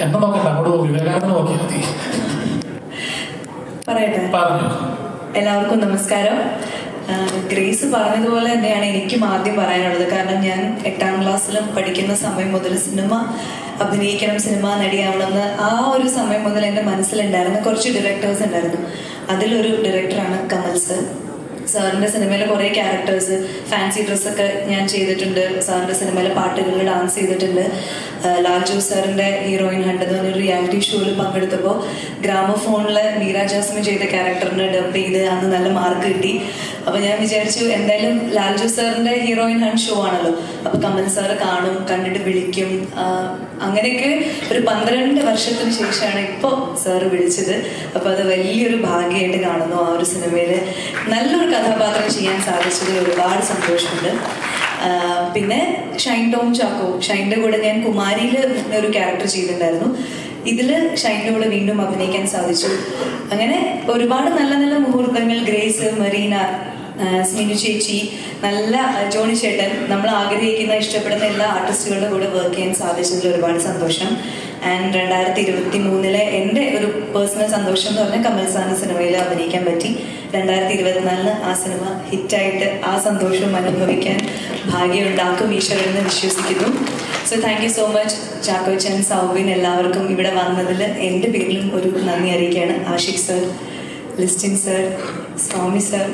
എന്നെ നോക്കണ്ട, അങ്ങോട്ട് വിവേകാനന്ദ നോക്കിയാൽ മതി. പറയട്ടെ. പറഞ്ഞു. എല്ലാവർക്കും നമസ്കാരം. ഗ്രേസ് പറഞ്ഞതുപോലെ തന്നെയാണ് എനിക്കും ആദ്യം പറയാനുള്ളത്. കാരണം ഞാൻ 8ാം ക്ലാസ്സിലും പഠിക്കുന്ന സമയം മുതൽ സിനിമ അഭിനയിക്കണം, സിനിമ നടിയാവണമെന്ന് ആ ഒരു സമയം മുതൽ എൻ്റെ മനസ്സിലുണ്ടായിരുന്ന കുറച്ച് ഡയറക്ടേഴ്സ് ഉണ്ടായിരുന്നു. അതിലൊരു ഡയറക്ടറാണ് കമൽ സർ. സാറിൻ്റെ സിനിമയിലെ കുറേ ക്യാരക്ടേഴ്സ്, ഫാൻസി ഡ്രസ്സൊക്കെ ഞാൻ ചെയ്തിട്ടുണ്ട്. സാറിൻ്റെ സിനിമയിലെ പാട്ടുകളിൽ ഡാൻസ് ചെയ്തിട്ടുണ്ട്. ലാൽ ജോസ് സാറിൻ്റെ ഹീറോയിൻ ഹണ്ട് എന്ന് പറഞ്ഞൊരു റിയാലിറ്റി ഷോയിൽ പങ്കെടുത്തപ്പോൾ ഗ്രാമഫോണിൽ മീര ജാസ്മിൻ ചെയ്ത ക്യാരക്ടറിന് ഡബ് ചെയ്ത് അന്ന് നല്ല മാർക്ക് കിട്ടി. അപ്പോൾ ഞാൻ വിചാരിച്ചു എന്തായാലും ലാൽ ജോസ് സാറിൻ്റെ ഹീറോയിൻ ഹണ്ട് ഷോ ആണല്ലോ, അപ്പോൾ കമൽ സാറ് കാണും, കണ്ടിട്ട് വിളിക്കും. അങ്ങനെയൊക്കെ ഒരു 12 വർഷത്തിന് ശേഷമാണ് ഇപ്പോൾ സാറ് വിളിച്ചത്. അപ്പോൾ അത് വലിയൊരു ഭാഗ്യമായിട്ട് കാണുന്നു. ആ ഒരു സിനിമയിൽ നല്ലൊരു കഥാപാത്രം ചെയ്യാൻ സാധിച്ചതിൽ ഒരുപാട് സന്തോഷമുണ്ട്. പിന്നെ ഷൈൻ ടോം ചാക്കോ, ഷൈൻ്റെ കൂടെ ഞാൻ കുമാരിയിൽ ഒരു ക്യാരക്ടർ ചെയ്തിട്ടുണ്ടായിരുന്നു. ഇതിൽ ഷൈൻ്റെ കൂടെ വീണ്ടും അഭിനയിക്കാൻ സാധിച്ചു. അങ്ങനെ ഒരുപാട് നല്ല നല്ല മുഹൂർത്തങ്ങൾ. ഗ്രേസ്, മറീന, സ്മിനു ചേച്ചി, നല്ല ജോണി ചേട്ടൻ, നമ്മൾ ആഗ്രഹിക്കുന്ന ഇഷ്ടപ്പെടുന്ന എല്ലാ ആർട്ടിസ്റ്റുകളുടെ കൂടെ വർക്ക് ചെയ്യാൻ സാധിച്ചതിൽ ഒരുപാട് സന്തോഷം. ആൻഡ് 2023 എൻ്റെ ഒരു പേഴ്സണൽ സന്തോഷം എന്ന് പറഞ്ഞാൽ കമൽ സാറിൻ്റെ സിനിമയിൽ അഭിനയിക്കാൻ പറ്റി. 2024 ആ സിനിമ ഹിറ്റായിട്ട് ആ സന്തോഷം അനുഭവിക്കാൻ ഭാഗ്യമുണ്ടാക്കും ഈശ്വരനെന്ന് വിശ്വസിക്കുന്നു. So thank you so much Chackochan, Soubin, എല്ലാവർക്കും ഇവിടെ വന്നതിൽ എൻ്റെ പേരിലും ഒരു നന്ദി അറിയിക്കുകയാണ്. Ashiq sir, Listin sir, Swami sir,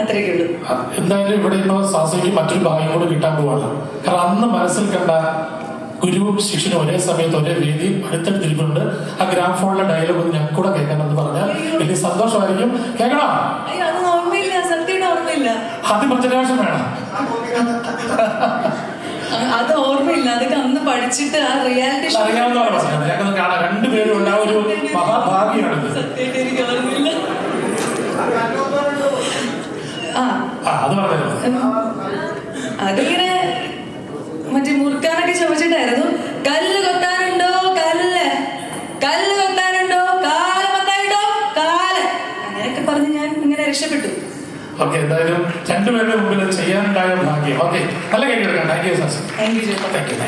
അത്രയൊക്കെ ഉള്ളൂ. എന്തായാലും ഇവിടെ ഇപ്പോൾ സാസിക്ക് മറ്റൊരു ഭാഗ്യം കൂടെ കിട്ടാൻ പോവാണ്. കാരണം അന്ന് മനസ്സിൽ കണ്ട ഗുരുവും ശിഷ്യനും ഒരേ സമയത്ത് ഒരേ വേദിയിൽ അടുത്തടുത്തിരിക്കുന്നുണ്ട്. ആ ഗ്രാമഫോണിലെ ഡയലോഗ് ഒന്ന് ഞങ്ങൾക്ക് കൂടെ കേൾക്കാനെന്ന് പറഞ്ഞാൽ വലിയ സന്തോഷമായിരിക്കും. കേൾക്കണം? അത് ഓർമ്മയില്ല, സത്യമായിട്ട് ഓർമ്മയില്ല. ആദ്യം പ്രചരാശം വേണം. അത് ഓർമ്മയില്ല, അതൊക്കെ അന്ന് പഠിച്ചിട്ട് ആ റിയാലിറ്റി ഷോ അറിയാവുന്നതാണ് പറഞ്ഞത്. ഞങ്ങൾക്ക് കാണാം, രണ്ടുപേരും ഉണ്ടാവും. ഒരു മഹാഭാഗ്യമാണിത്. സത്യമായിട്ട് എനിക്ക് ഓർമ്മയില്ല. അത് പറഞ്ഞത് അതിങ്ങനെ മറ്റേ മുറുക്കാനൊക്കെ ചോദിച്ചിട്ടായിരുന്നു. കല്ല് കൊത്താനുണ്ടോ, കല്ല് കല്ല് കൊത്താനുണ്ടോ, കാല് കൊത്താനുണ്ടോ, കാല്, അങ്ങനെയൊക്കെ പറഞ്ഞ് ഞാൻ ഇങ്ങനെ രക്ഷപ്പെട്ടു. ഓക്കെ, എന്തായാലും രണ്ടുപേരുടെ മുമ്പിൽ ചെയ്യാനുണ്ടായ ഭാഗ്യം. ഓക്കെ, നല്ല കേൾക്കാം. Thank you sir. Thank you.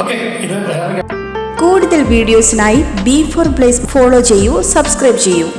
Okay, ഇത് വേറെ കൂടുതൽ വീഡിയോസിനായി B4 Place ഫോളോ ചെയ്യൂ, സബ്സ്ക്രൈബ് ചെയ്യൂ.